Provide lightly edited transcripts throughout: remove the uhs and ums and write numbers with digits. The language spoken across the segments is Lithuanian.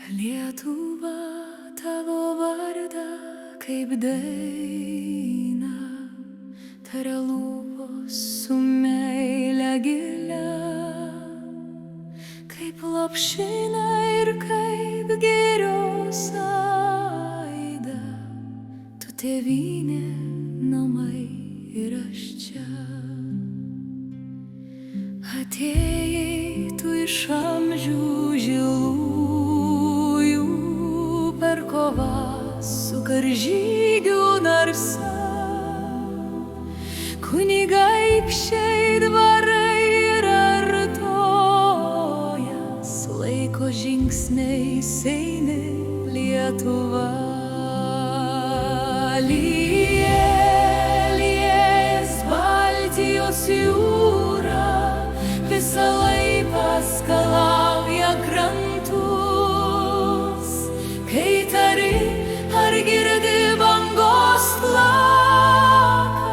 Lietuva tavo vardą kaip dainą taria lūpos su meile gilia, kaip lopšinė ir kaip girios aida. Tu tėvynė, namai ir aš čia. Atėjai tu iš amžių žilųjų per kovą su karžygių narsa. Kunigaikščiai dvarai ir artojas, laiko žingsniais eini Lietuva. Liejas Baltijos jūra visą laiką skalauja krantus, kai tari ar girdi bangos plaką.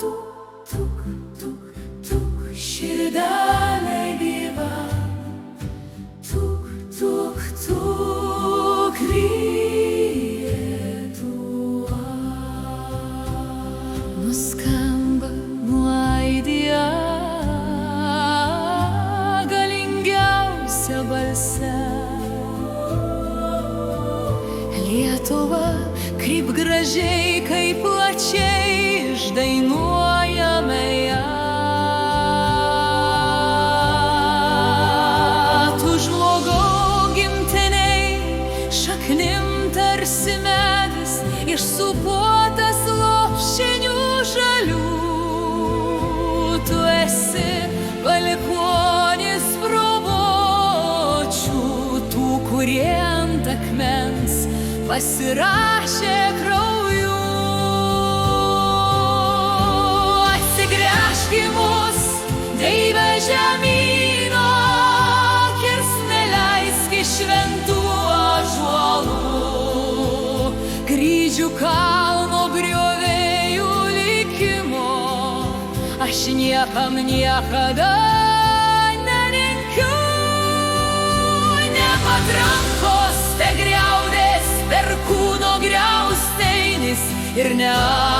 Tuk, tuk, tuk, širdelė gyva. Tuk, tuk, tuk, Lietuva. Nuskamba nuaidija balse. Lietuva, kaip gražiai, kaip plačiai išdainuojame ją. Tu žmogau gimtiniai, šaknim tarsi medis, išsupuotas lopšinių žalių. Tu esi palikuonis kurie ant akmens pasirašė krauju. Atsigręžk į mus, Deive žemyno, kirs neleisk iš šventų ąžuolų, Kryžių kalno griovėjų likimo, aš niekam niekada nelinkiu. Rankos te griaudės per kūno griausteinis ir ne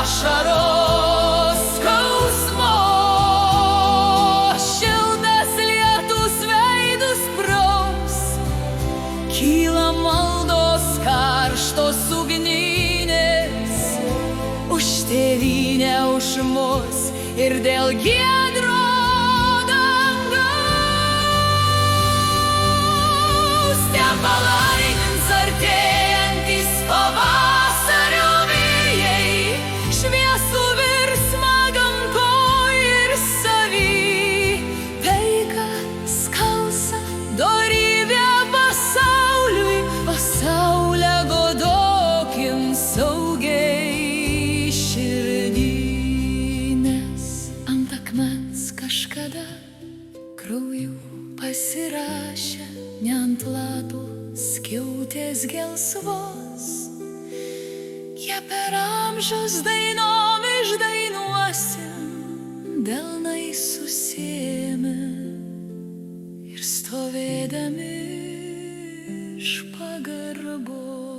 ašaros skausmo. Šiltas lietus veidus praus, kyla maldos karštos ugninės už tėvynę, už mus ir dėl giedro. Palaimins artėjantys pavasario vėjai, šviesų virsmą gamtoj ir savy, taiką, skausą, dorybę pasauliui, pasaulę godokim saugiai širdį, nes ant akmens kažkada krauju pasirašė, ne ant lapų skiautės gelsvos, jie per amžius dainom išdainuosim, delnai susiėmę ir stovėdami iš pagarbos.